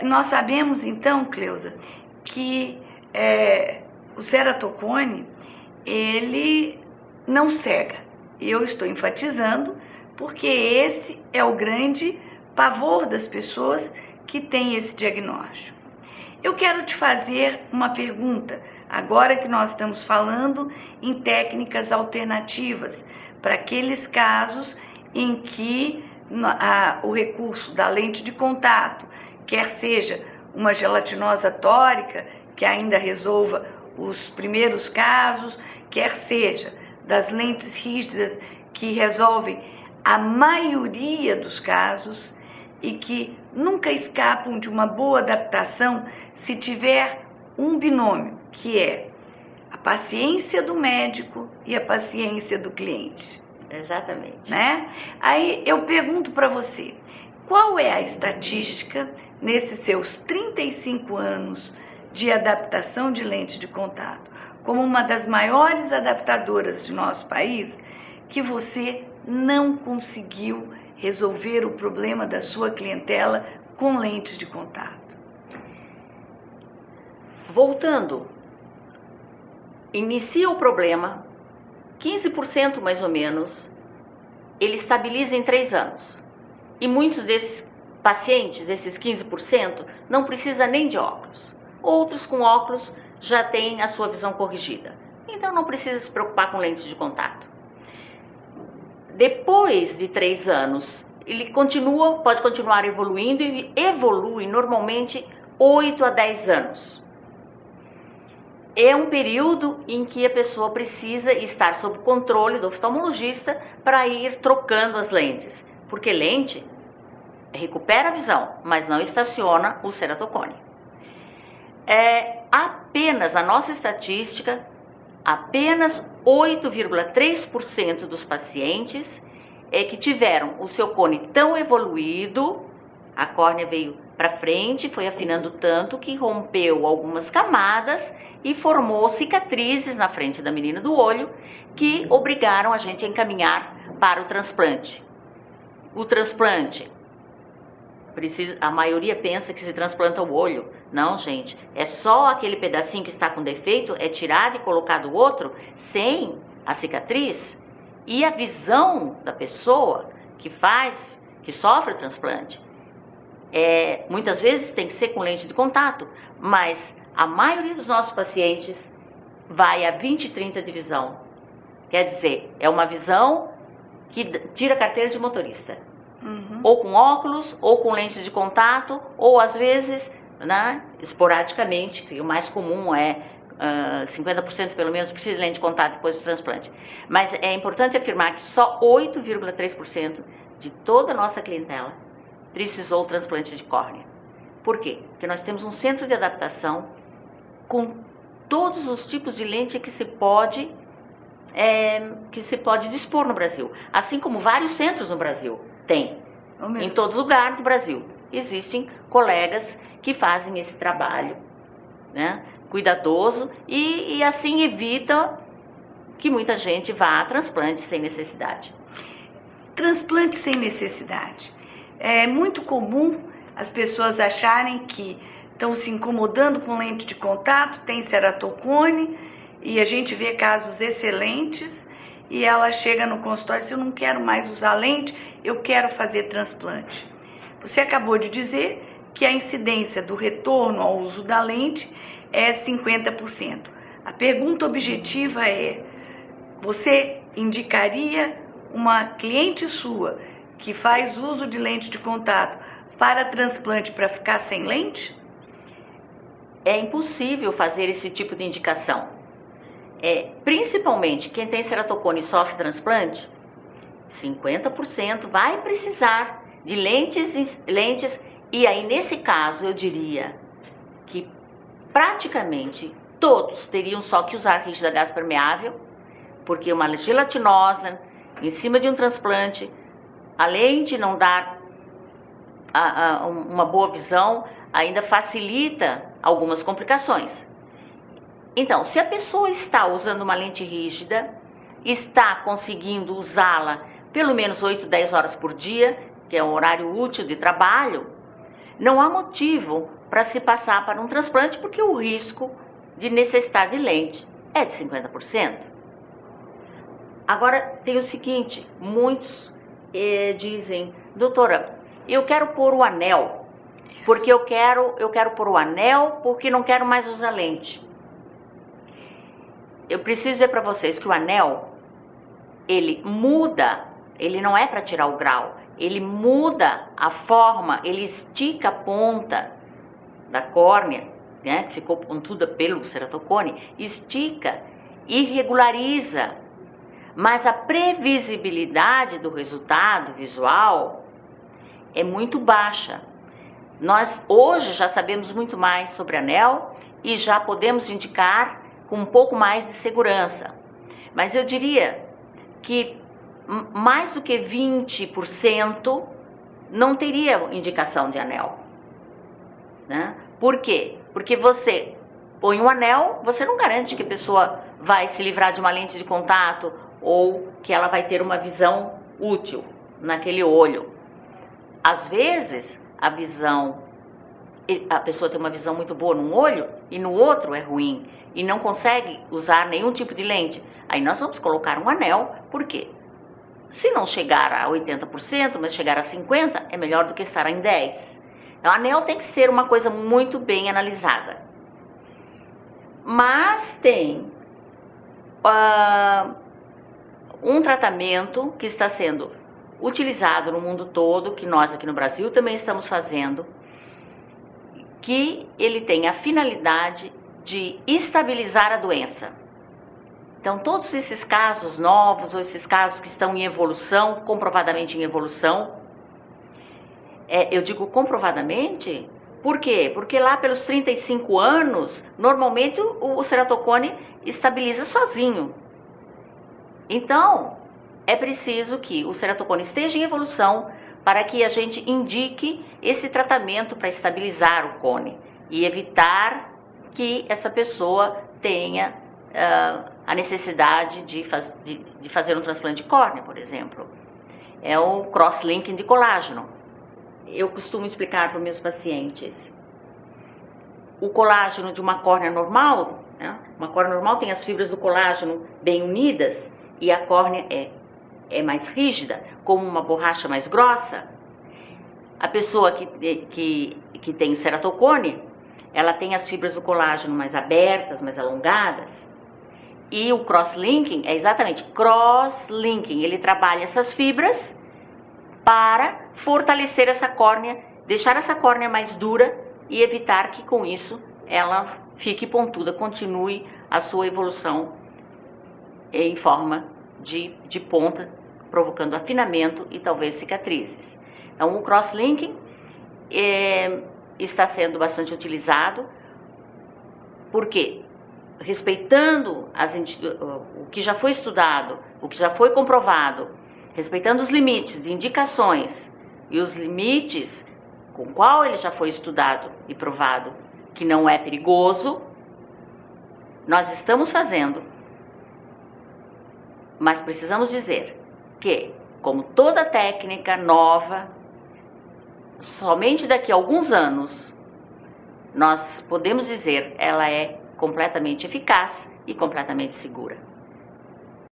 Nós sabemos então, Cleusa, que o ceratocone, ele não cega. E eu estou enfatizando porque esse é o grande pavor das pessoas que têm esse diagnóstico. Eu quero te fazer uma pergunta, agora que nós estamos falando em técnicas alternativas, para aqueles casos em que o recurso da lente de contato, quer seja uma gelatinosa tórica, que ainda resolva os primeiros casos, quer seja das lentes rígidas, que resolvem a maioria dos casos e que nunca escapam de uma boa adaptação se tiver um binômio, que é a paciência do médico e a paciência do cliente. Exatamente. Né? Aí eu pergunto para você, qual é a estatística nesses seus 35 anos de adaptação de lente de contato, como uma das maiores adaptadoras de nosso país, que você não conseguiu resolver o problema da sua clientela com lentes de contato? Voltando, inicia o problema, 15% mais ou menos, ele estabiliza em 3 anos. E muitos desses pacientes, esses 15%, não precisa nem de óculos. Outros com óculos já têm a sua visão corrigida. Então não precisa se preocupar com lentes de contato. Depois de 3 anos, ele pode continuar evoluindo e evolui normalmente 8 a 10 anos. É um período em que a pessoa precisa estar sob controle do oftalmologista para ir trocando as lentes, porque lente recupera a visão, mas não estaciona o ceratocone. Apenas a nossa estatística, apenas 8,3% dos pacientes que tiveram o seu cone tão evoluído, a córnea veio para frente, foi afinando tanto que rompeu algumas camadas e formou cicatrizes na frente da menina do olho que obrigaram a gente a encaminhar para o transplante. O transplante, a maioria pensa que se transplanta o olho. Não, gente, é só aquele pedacinho que está com defeito, é tirado e colocado outro sem a cicatriz, e a visão da pessoa que sofre o transplante, muitas vezes tem que ser com lente de contato, mas a maioria dos nossos pacientes vai a 20, 30 de visão. Quer dizer, é uma visão que tira a carteira de motorista. Uhum. Ou com óculos, ou com lentes de contato, ou às vezes, né, esporadicamente, que o mais comum é 50% pelo menos precisa de lente de contato depois do transplante. Mas é importante afirmar que só 8,3% de toda a nossa clientela precisou do transplante de córnea. Por quê? Porque nós temos um centro de adaptação com todos os tipos de lente que se pode dispor no Brasil. Assim como vários centros no Brasil tem. Em todo lugar do Brasil. Existem colegas que fazem esse trabalho, né, cuidadoso e assim evita que muita gente vá a transplante sem necessidade. Transplante sem necessidade. É muito comum as pessoas acharem que estão se incomodando com lente de contato, tem ceratocone, e a gente vê casos excelentes, e ela chega no consultório e diz: eu não quero mais usar lente, eu quero fazer transplante. Você acabou de dizer que a incidência do retorno ao uso da lente é 50%. A pergunta objetiva é: você indicaria uma cliente sua que faz uso de lente de contato para transplante para ficar sem lente? É impossível fazer esse tipo de indicação. Principalmente quem tem ceratocone e sofre transplante, 50% vai precisar de lentes, e aí nesse caso eu diria que praticamente todos teriam só que usar rígida gás permeável, porque uma gelatinosa em cima de um transplante, além de não dar uma boa visão, ainda facilita algumas complicações. Então, se a pessoa está usando uma lente rígida, está conseguindo usá-la pelo menos 8, 10 horas por dia, que é um horário útil de trabalho, não há motivo para se passar para um transplante, porque o risco de necessitar de lente é de 50%. Agora tem o seguinte, muitos dizem, doutora, eu quero pôr o anel, porque eu quero pôr o anel porque não quero mais usar lente. Eu preciso dizer para vocês que o anel, ele muda, ele não é para tirar o grau, ele muda a forma, ele estica a ponta da córnea, né, que ficou pontuda pelo ceratocone, estica e regulariza, mas a previsibilidade do resultado visual é muito baixa. Nós hoje já sabemos muito mais sobre anel e já podemos indicar com um pouco mais de segurança. Mas eu diria que mais do que 20% não teria indicação de anel. Né? Por quê? Porque você põe um anel, você não garante que a pessoa vai se livrar de uma lente de contato ou que ela vai ter uma visão útil naquele olho. Às vezes, a pessoa tem uma visão muito boa num olho e no outro é ruim e não consegue usar nenhum tipo de lente. Aí nós vamos colocar um anel, por quê? Se não chegar a 80%, mas chegar a 50%, é melhor do que estar em 10%. Então, o anel tem que ser uma coisa muito bem analisada. Mas tem um tratamento que está sendo utilizado no mundo todo, que nós aqui no Brasil também estamos fazendo, que ele tem a finalidade de estabilizar a doença. Então, todos esses casos novos, ou esses casos que estão em evolução, comprovadamente em evolução, eu digo comprovadamente, por quê? Porque lá pelos 35 anos, normalmente o ceratocone estabiliza sozinho. Então, é preciso que o ceratocone esteja em evolução para que a gente indique esse tratamento para estabilizar o cone e evitar que essa pessoa tenha a necessidade de fazer um transplante de córnea, por exemplo. É o cross-linking de colágeno. Eu costumo explicar para os meus pacientes. O colágeno de uma córnea normal, né? Uma córnea normal tem as fibras do colágeno bem unidas e a córnea é mais rígida, como uma borracha mais grossa. A pessoa que tem ceratocone, ela tem as fibras do colágeno mais abertas, mais alongadas. E o cross-linking é exatamente cross-linking. Ele trabalha essas fibras para fortalecer essa córnea, deixar essa córnea mais dura e evitar que com isso ela fique pontuda, continue a sua evolução em forma de ponta, provocando afinamento e talvez cicatrizes. Então, o cross-linking está sendo bastante utilizado, porque respeitando o que já foi estudado, o que já foi comprovado, respeitando os limites de indicações e os limites com qual ele já foi estudado e provado que não é perigoso, nós estamos fazendo. Mas precisamos dizer que, como toda técnica nova, somente daqui a alguns anos nós podemos dizer ela é completamente eficaz e completamente segura.